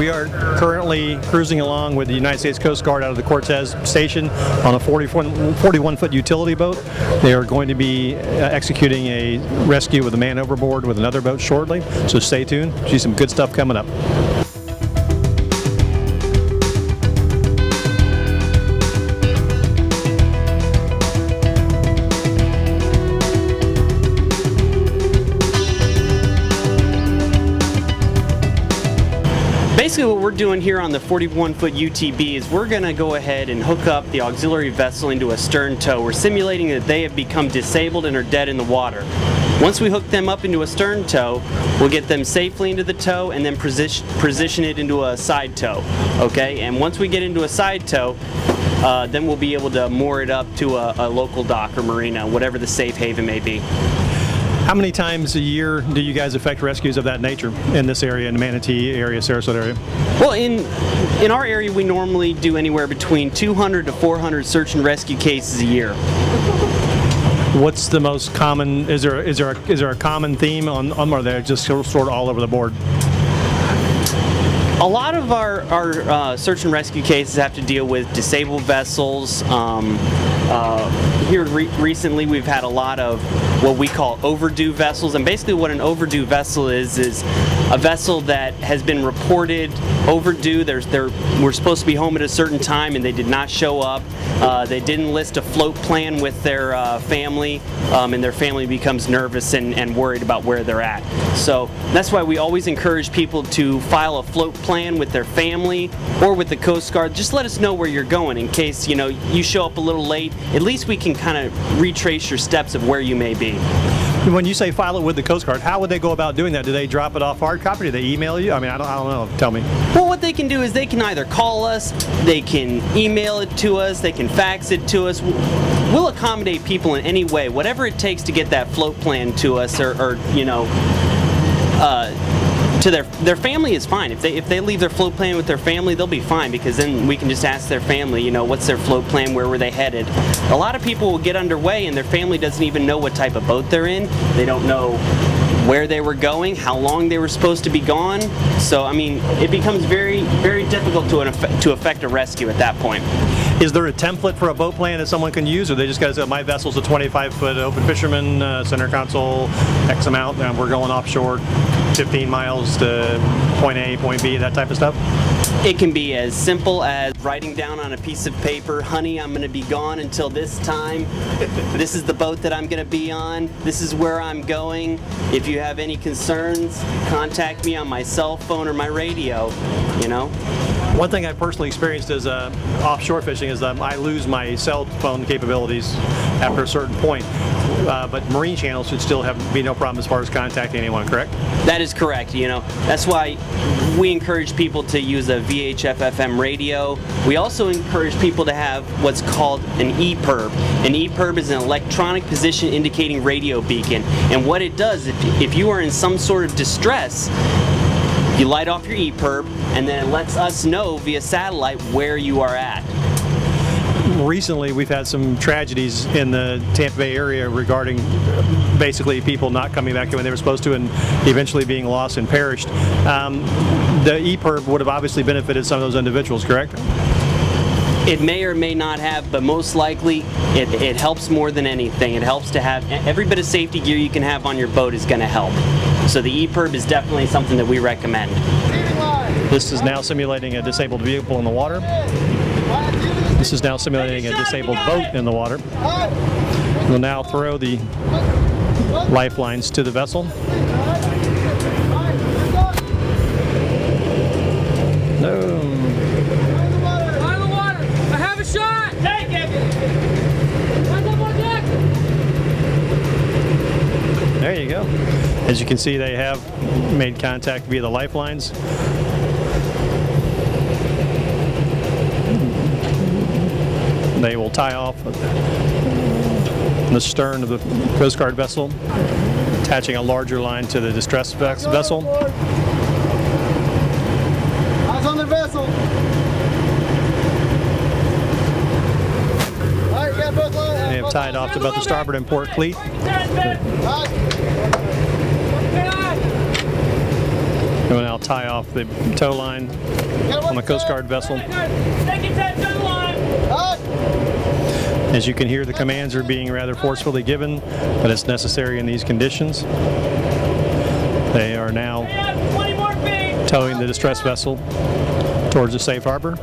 We are currently cruising along with the United States Coast Guard out of the Cortez Station on a 41-foot utility boat. They are going to be executing a rescue with a man overboard with another boat shortly, so stay tuned. See some good stuff coming up. Basically what we're doing here on the 41-foot UTB is we're going to go ahead and hook up the auxiliary vessel into a stern tow. We're simulating that they have become disabled and are dead in the water. Once we hook them up into a stern tow, we'll get them safely into the tow and then position it into a side tow. Okay, and once we get into a side tow, then we'll be able to moor it up to a local dock or marina, whatever the safe haven may be. How many times a year do you guys effect rescues of that nature in this area, in the Manatee area, Sarasota area? Well, in our area, we normally do anywhere between 200 to 400 search and rescue cases a year. What's the most common? Is there a common theme on or are they just sort of all over the board? A lot of our search and rescue cases have to deal with disabled vessels. Here recently we've had a lot of what we call overdue vessels, and basically what an overdue vessel is a vessel that has been reported overdue. We're supposed to be home at a certain time and they did not show up. They didn't list a float plan with their family, and their family becomes nervous and worried about where they're at. So that's why we always encourage people to file a float plan with their family or with the Coast Guard. Just let us know where you're going in case you show up a little late. At least we can kind of retrace your steps of where you may be. When you say file it with the Coast Guard, how would they go about doing that? Do they drop it off hard copy? Do they email you? I mean, I don't know. Tell me. Well, what they can do is they can either call us, they can email it to us, they can fax it to us. We'll accommodate people in any way, whatever it takes to get that float plan to us, or to their family is fine. If they leave their float plan with their family, they'll be fine, because then we can just ask their family, what's their float plan, where were they headed. A lot of people will get underway and their family doesn't even know what type of boat they're in. They don't know where they were going, how long they were supposed to be gone. So, I mean, it becomes very, very difficult to effect a rescue at that point. Is there a template for a boat plan that someone can use, or they just got to say, my vessel's a 25-foot open fisherman, center console, X amount, and we're going offshore 15 miles to point A, point B, that type of stuff? It can be as simple as writing down on a piece of paper, honey, I'm going to be gone until this time. This is the boat that I'm going to be on. This is where I'm going. If you have any concerns, contact me on my cell phone or my radio, One thing I personally experienced as offshore fishing is I lose my cell phone capabilities after a certain point. But marine channels should still be no problem as far as contacting anyone, correct? That is correct. That's why we encourage people to use a VHF FM radio. We also encourage people to have what's called an EPIRB. An EPIRB is an electronic position indicating radio beacon. And what it does, if you are in some sort of distress, you light off your EPIRB and then it lets us know via satellite where you are at. Recently, we've had some tragedies in the Tampa Bay area regarding basically people not coming back when they were supposed to and eventually being lost and perished. The EPIRB would have obviously benefited some of those individuals, correct? It may or may not have, but most likely it helps more than anything. It helps to have every bit of safety gear you can have on your boat is going to help. So the EPIRB is definitely something that we recommend. This is now simulating a disabled vehicle in the water. This is now simulating a disabled boat in the water. We'll now throw the lifelines to the vessel. No. On the water! I have a shot! Take it! What's up on deck? There you go. As you can see, they have made contact via the lifelines. They will tie off the stern of the Coast Guard vessel, attaching a larger line to the distress vessel. Eyes on the vessel. All right, got both lines. They have tied off to both the starboard and port cleat. will now tie off the tow line on the Coast Guard vessel. Second 10 to the line. As you can hear, the commands are being rather forcefully given, but it's necessary in these conditions. They are now 20 more feet. towing the distress vessel towards the safe harbor.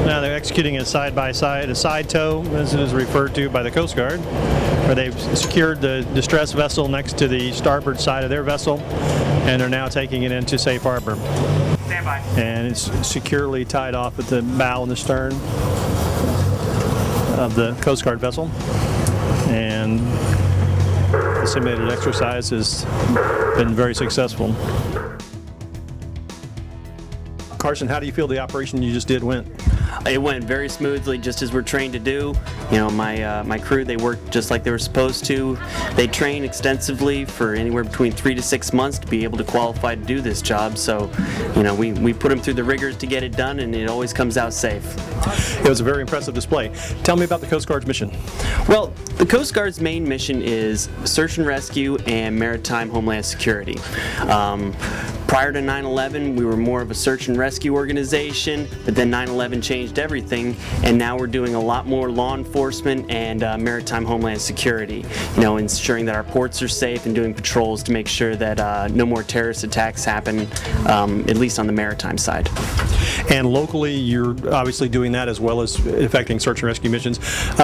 Now they're executing a side-by-side, a side tow, as it is referred to by the Coast Guard, where they've secured the distress vessel next to the starboard side of their vessel, and are now taking it into safe harbor. Stand by. And it's securely tied off at the bow and the stern of the Coast Guard vessel. And the simulated exercise has been very successful. Carson, how do you feel the operation you just did went? It went very smoothly, just as we're trained to do. You know, my crew, they worked just like they were supposed to. They train extensively for anywhere between 3 to 6 months to be able to qualify to do this job. So, you know, we put them through the rigors to get it done, and it always comes out safe. It was a very impressive display. Tell me about the Coast Guard's mission. Well, the Coast Guard's main mission is search and rescue and maritime homeland security. Prior to 9/11, we were more of a search and rescue organization, but then 9/11 changed everything, and now we're doing a lot more law enforcement and maritime homeland security. You know, ensuring that our ports are safe and doing patrols to make sure that no more terrorist attacks happen, at least on the maritime side. And locally, you're obviously doing that as well as effecting search and rescue missions.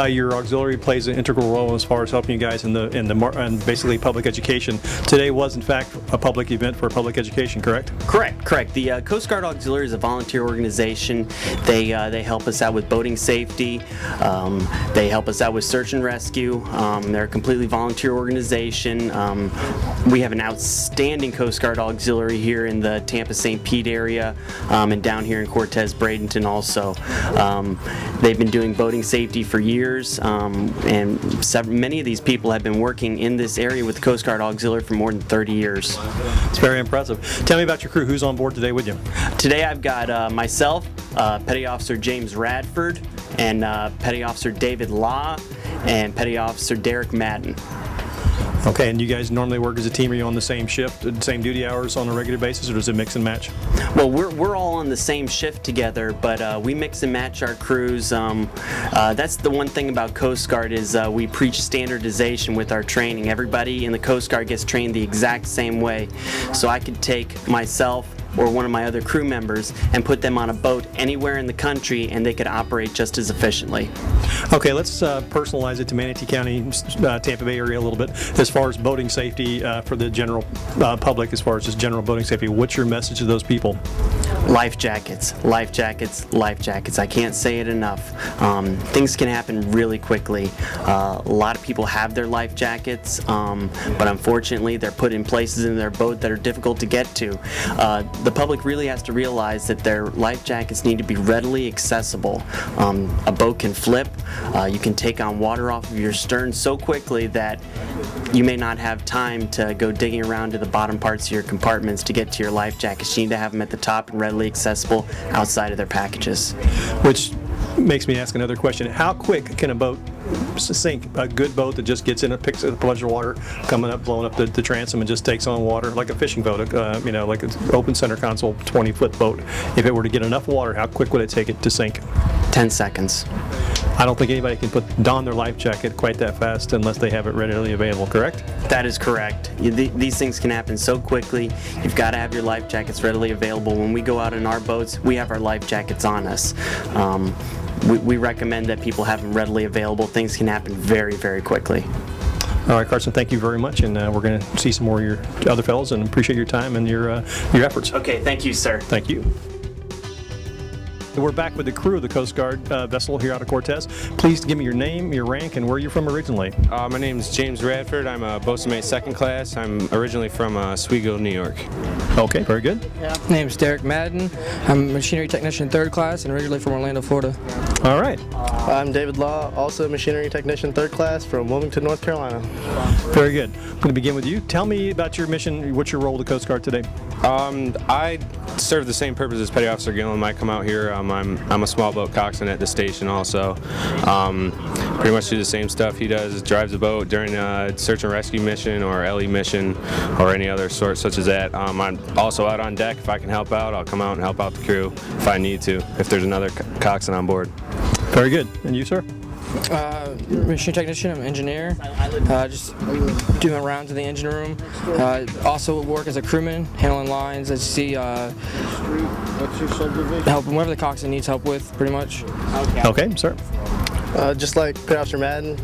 Your auxiliary plays an integral role as far as helping you guys in basically public education. Today was in fact a public event for public education, correct? Correct. The Coast Guard Auxiliary is a volunteer organization. They help us out with boating safety. They help us out with search and rescue. They're a completely volunteer organization. We have an outstanding Coast Guard Auxiliary here in the Tampa-St. Pete area, and down here in Cortez, Bradenton also. They've been doing boating safety for years, and many of these people have been working in this area with the Coast Guard Auxiliary for more than 30 years. It's very impressive. Tell me about your crew. Who's on board today with you? Today I've got myself, Petty Officer James Radford, and Petty Officer David Law, and Petty Officer Derek Madden. Okay, and you guys normally work as a team? Are you on the same shift, same duty hours on a regular basis, or does it mix and match? Well, we're all on the same shift together, but we mix and match our crews. That's the one thing about Coast Guard is we preach standardization with our training. Everybody in the Coast Guard gets trained the exact same way. So I could take myself or one of my other crew members and put them on a boat anywhere in the country, and they could operate just as efficiently. Okay, let's personalize it to Manatee County, Tampa Bay area a little bit. As far as boating safety for the general public, as far as just general boating safety, what's your message to those people? Life jackets, life jackets, life jackets. I can't say it enough. Things can happen really quickly. A lot of people have their life jackets, but unfortunately they're put in places in their boat that are difficult to get to. The public really has to realize that their life jackets need to be readily accessible. A boat can flip. You can take on water off of your stern so quickly that you may not have time to go digging around to the bottom parts of your compartments to get to your life jackets. You need to have them at the top and readily accessible outside of their packages. Which makes me ask another question. How quick can a boat sink? A good boat that just gets in, picks a bunch of water, coming up, blowing up the transom, and just takes on water, like a fishing boat, like an open center console 20-foot boat. If it were to get enough water, how quick would it take it to sink? 10 seconds. I don't think anybody can don their life jacket quite that fast unless they have it readily available, correct? That is correct. These things can happen so quickly. You've got to have your life jackets readily available. When we go out in our boats, we have our life jackets on us. We recommend that people have them readily available. Things can happen very, very quickly. All right, Carson, thank you very much, and we're going to see some more of your other fellows, and appreciate your time and your efforts. Okay, thank you, sir. Thank you. We're back with the crew of the Coast Guard vessel here out of Cortez. Please give me your name, your rank, and where you're from originally. My name is James Radford. I'm a boatswain mate second class. I'm originally from Oswego, New York. Okay, very good. My name's Derek Madden. I'm a machinery technician third class and originally from Orlando, Florida. All right. I'm David Law, also machinery technician 3rd class from Wilmington, North Carolina. Very good. I'm going to begin with you. Tell me about your mission. What's your role with the Coast Guard today? I serve the same purpose as Petty Officer Gillen. I come out here. I'm a small boat coxswain at the station also. Pretty much do the same stuff he does. Drives a boat during a search and rescue mission or LE mission or any other sort such as that. I'm also out on deck. If I can help out, I'll come out and help out the crew if I need to, if there's another coxswain on board. Very good. And you, sir? Machine technician, I'm an engineer, just doing rounds in the engine room. Also work as a crewman, handling lines, as you see, helping whatever the coxswain needs help with, pretty much. Okay, sir. Just like Petty Officer Madden,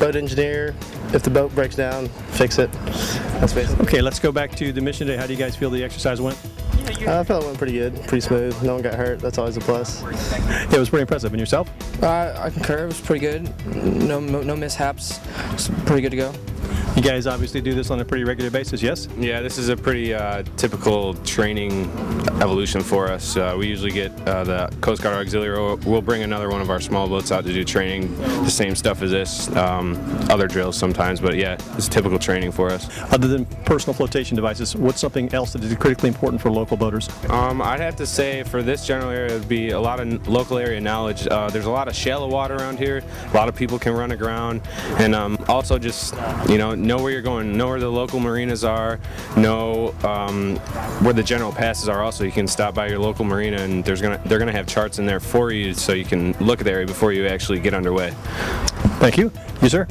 boat engineer. If the boat breaks down, fix it. That's basically. Okay, let's go back to the mission today. How do you guys feel the exercise went? I felt it went pretty good, pretty smooth. No one got hurt. That's always a plus. It was pretty impressive. And yourself? I concur, it was pretty good. No mishaps. It's pretty good to go. You guys obviously do this on a pretty regular basis, yes? Yeah, this is a pretty typical training evolution for us. We usually get the Coast Guard Auxiliary. We'll bring another one of our small boats out to do training, the same stuff as this, other drills sometimes, but yeah, it's typical training for us. Other than personal flotation devices, what's something else that is critically important for local boaters? I'd have to say for this general area, it would be a lot of local area knowledge. There's a lot of shallow water around here. A lot of people can run aground, and also just, know where you're going, know where the local marinas are, know where the general passes are. Also, you can stop by your local marina, and they're gonna have charts in there for you, so you can look at the area before you actually get underway. Thank you. You, sir?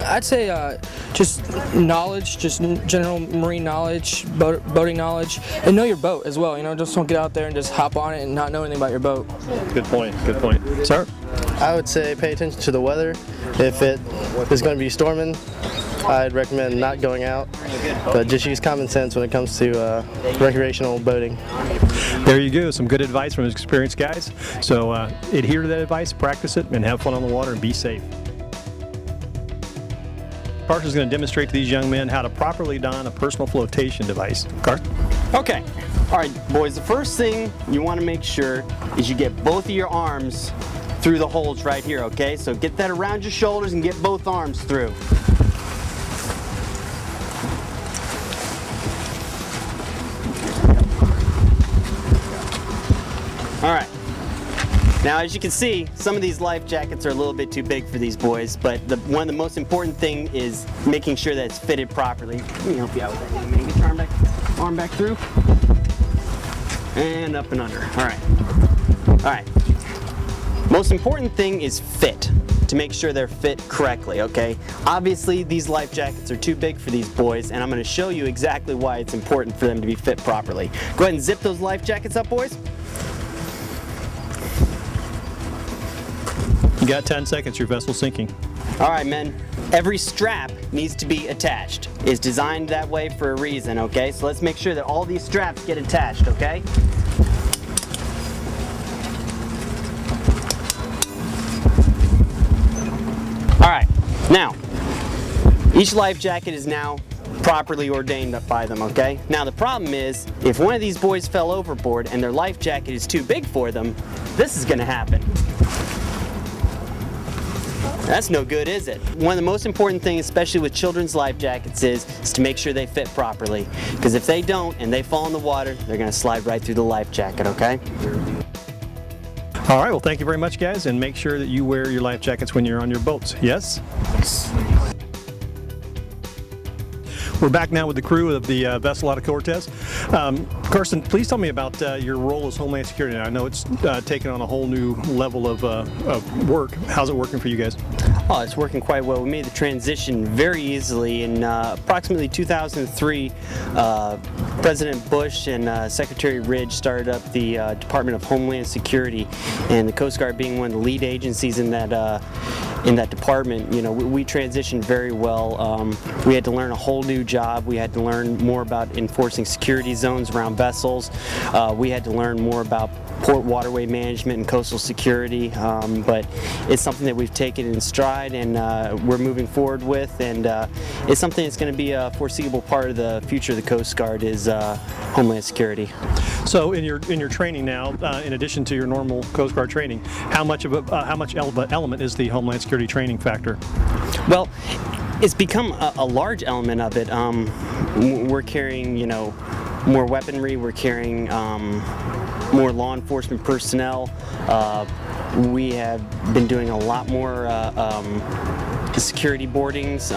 I'd say just knowledge, just general marine knowledge, boating knowledge, and know your boat as well. Just don't get out there and just hop on it and not know anything about your boat. Good point. Good point. Sir? I would say pay attention to the weather. If it is going to be storming, I'd recommend not going out, but just use common sense when it comes to recreational boating. There you go. Some good advice from experienced guys. So adhere to that advice, practice it, and have fun on the water and be safe. Carson's going to demonstrate to these young men how to properly don a personal flotation device. Carson? Okay. All right, boys, the first thing you want to make sure is you get both of your arms through the holes right here, okay? So get that around your shoulders and get both arms through. All right. Now, as you can see, some of these life jackets are a little bit too big for these boys, but one of the most important thing is making sure that it's fitted properly. Let me help you out with that. You get your arm back through, and up and under. All right. All right. Most important thing is fit, to make sure they're fit correctly, okay? Obviously, these life jackets are too big for these boys, and I'm going to show you exactly why it's important for them to be fit properly. Go ahead and zip those life jackets up, boys. You got 10 seconds. Your vessel's sinking. All right, men. Every strap needs to be attached. It's designed that way for a reason, okay? So let's make sure that all these straps get attached, okay? All right. Now, each life jacket is now properly ordained by them, okay? Now the problem is, if one of these boys fell overboard and their life jacket is too big for them, this is gonna happen. That's no good, is it? One of the most important things, especially with children's life jackets, is to make sure they fit properly. Because if they don't and they fall in the water, they're gonna slide right through the life jacket, okay? All right, well, thank you very much, guys, and make sure that you wear your life jackets when you're on your boats. Yes? We're back now with the crew of the vessel out of Cortez. Carson, please tell me about your role as Homeland Security. I know it's taken on a whole new level of work. How's it working for you guys? Oh, it's working quite well. We made the transition very easily. In approximately 2003, President Bush and Secretary Ridge started up the Department of Homeland Security, and the Coast Guard being one of the lead agencies in that department, we transitioned very well. We had to learn a whole new job. We had to learn more about enforcing security zones around vessels. We had to learn more about port waterway management and coastal security, but it's something that we've taken in stride and we're moving forward with, and it's something that's going to be a foreseeable part of the future of the Coast Guard is Homeland Security. So in your training now, in addition to your normal Coast Guard training, how much of an element is the Homeland Security training factor? Well, it's become a large element of it. We're carrying, more weaponry. We're carrying more law enforcement personnel. We have been doing a lot more security boardings.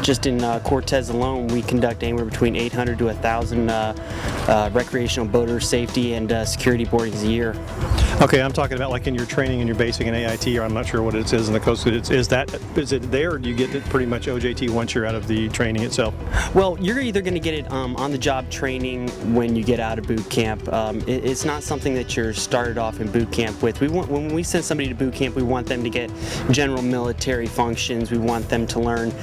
Just in Cortez alone, we conduct anywhere between 800 to 1,000 recreational boater safety and security boardings a year. Okay, I'm talking about like in your training and your basic and AIT, or I'm not sure what it is in the Coast Guard. Is it there, or do you get it pretty much OJT once you're out of the training itself? Well, you're either going to get it on-the-job training when you get out of boot camp. It's not something that you're started off in boot camp with. When we send somebody to boot camp, we want them to get general military functions. We want them to learn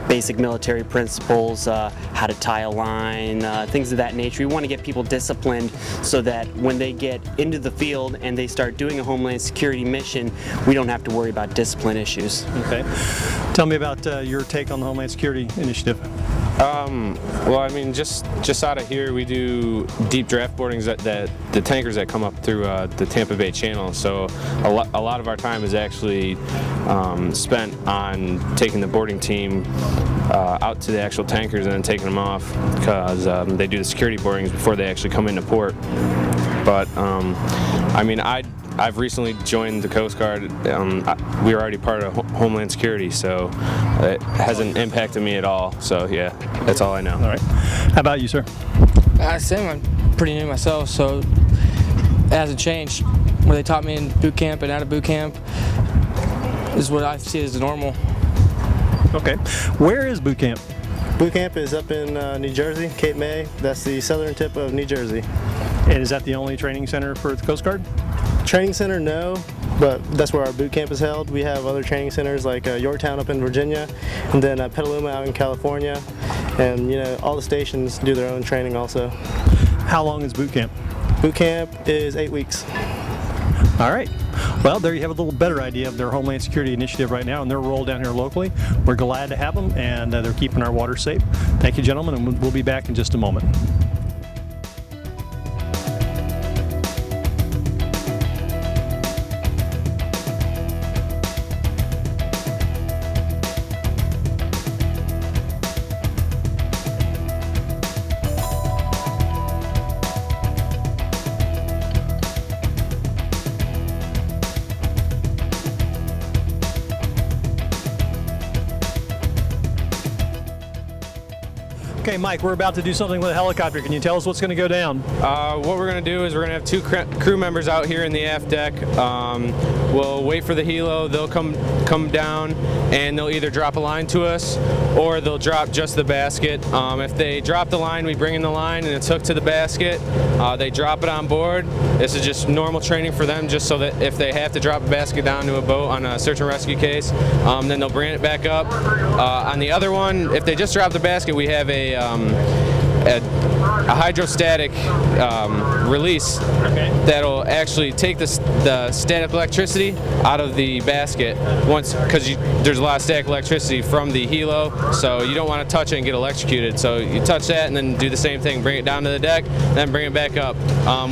basic military principles, how to tie a line, things of that nature. We want to get people disciplined so that when they get into the field and they start doing a Homeland Security mission, we don't have to worry about discipline issues. Okay. Tell me about your take on the Homeland Security initiative. Well, I mean, just out of here, we do deep draft boardings that the tankers that come up through the Tampa Bay Channel. So a lot of our time is actually spent on taking the boarding team out to the actual tankers and then taking them off, because they do the security boardings before they actually come into port. But I mean, I've recently joined the Coast Guard. We were already part of Homeland Security, so it hasn't impacted me at all. So yeah, that's all I know. All right. How about you, sir? Same. I'm pretty new myself, so it hasn't changed. What they taught me in boot camp and out of boot camp is what I see as normal. Okay. Where is boot camp? Boot camp is up in New Jersey, Cape May. That's the southern tip of New Jersey. And is that the only training center for the Coast Guard? Training center, no, but that's where our boot camp is held. We have other training centers like Yorktown up in Virginia, and then Petaluma out in California, and all the stations do their own training also. How long is boot camp? Boot camp is 8 weeks. All right. Well, there you have a little better idea of their Homeland Security initiative right now and their role down here locally. We're glad to have them, and they're keeping our water safe. Thank you, gentlemen, and we'll be back in just a moment. Okay, Mike, we're about to do something with a helicopter. Can you tell us what's going to go down? What we're going to do is we're going to have two crew members out here in the aft deck. We'll wait for the helo. They'll come down, and they'll either drop a line to us or they'll drop just the basket. If they drop the line, we bring in the line and it's hooked to the basket. They drop it on board. This is just normal training for them, just so that if they have to drop a basket down to a boat on a search and rescue case, then they'll bring it back up. On the other one, if they just drop the basket, we have a hydrostatic release that'll actually take the static electricity out of the basket because there's a lot of static electricity from the helo, so you don't want to touch it and get electrocuted. So you touch that and then do the same thing, bring it down to the deck, then bring it back up.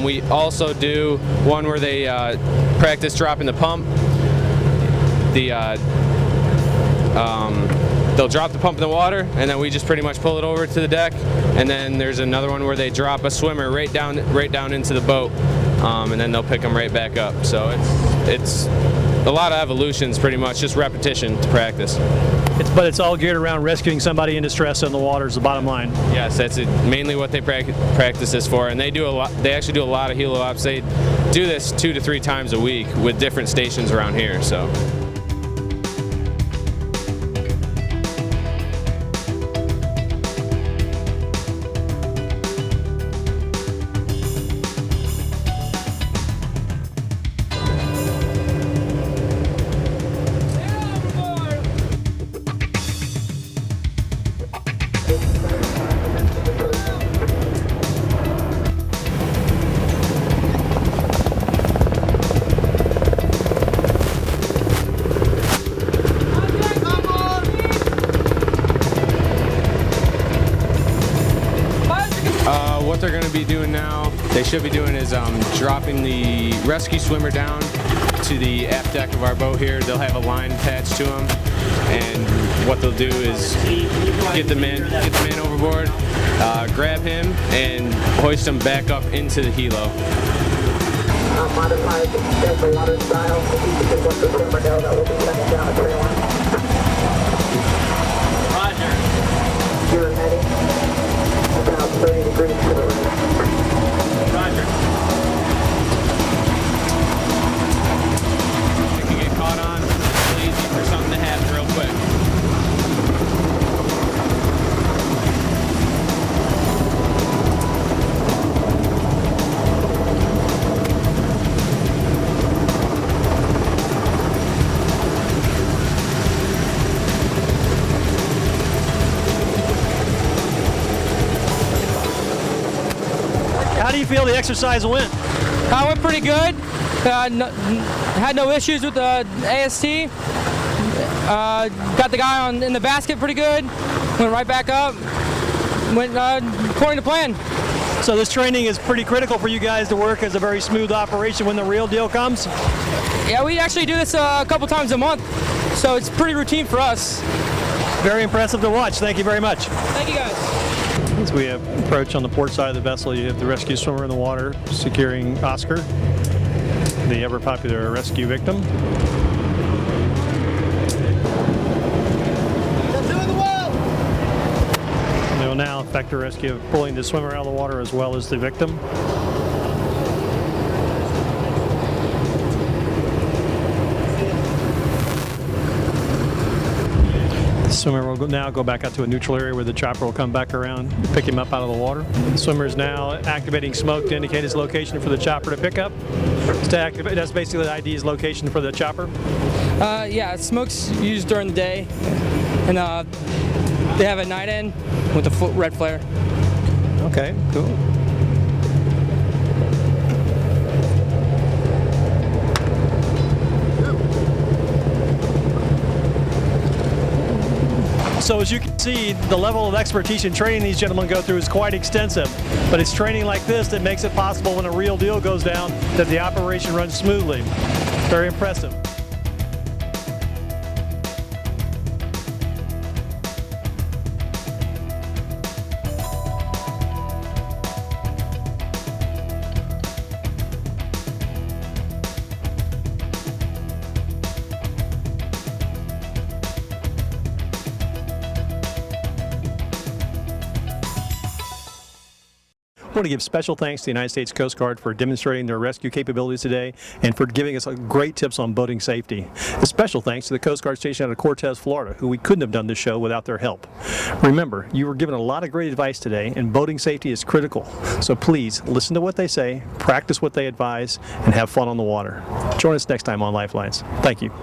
We also do one where they practice dropping the pump. They'll drop the pump in the water, and then we just pretty much pull it over to the deck. And then there's another one where they drop a swimmer right down into the boat, and then they'll pick them right back up. So it's a lot of evolutions, pretty much just repetition to practice. But it's all geared around rescuing somebody in distress in the water is the bottom line. Yes, that's mainly what they practice this for, and they do a lot. They actually do a lot of helo ops. They do this 2 to 3 times a week with different stations around here. So. what they're going to be doing now, they should be doing is dropping the rescue swimmer down to the aft deck of our boat here. They'll have a line attached to them, and what they'll do is get the man overboard, grab him, and hoist him back up into the helo. Modified the water style. If you could let the swimmer know that we'll be setting down at 31. Roger. You're heading about 30 degrees to the right. Roger. It can get caught on. It's really easy for something to happen real quick. How do you feel the exercise went? Went pretty good. Had no issues with the AST. Got the guy in the basket pretty good. Went right back up. Went according to plan. So this training is pretty critical for you guys to work as a very smooth operation when the real deal comes? Yeah, we actually do this a couple times a month, so it's pretty routine for us. Very impressive to watch. Thank you very much. Thank you guys. As we approach on the port side of the vessel, you have the rescue swimmer in the water securing Oscar, the ever popular rescue victim. They will now effect a rescue of pulling the swimmer out of the water as well as the victim. The swimmer will now go back out to a neutral area where the chopper will come back around, pick him up out of the water. The swimmer is now activating smoke to indicate his location for the chopper to pick up. That's basically the ID's location for the chopper. Yeah, smoke's used during the day, and they have a night end with a red flare. Okay, cool. So as you can see, the level of expertise and training these gentlemen go through is quite extensive. But it's training like this that makes it possible when a real deal goes down that the operation runs smoothly. Very impressive. I want to give special thanks to the United States Coast Guard for demonstrating their rescue capabilities today and for giving us great tips on boating safety. A special thanks to the Coast Guard station out of Cortez, Florida, who we couldn't have done this show without their help. Remember, you were given a lot of great advice today, and boating safety is critical. So please listen to what they say, practice what they advise, and have fun on the water. Join us next time on Lifelines. Thank you.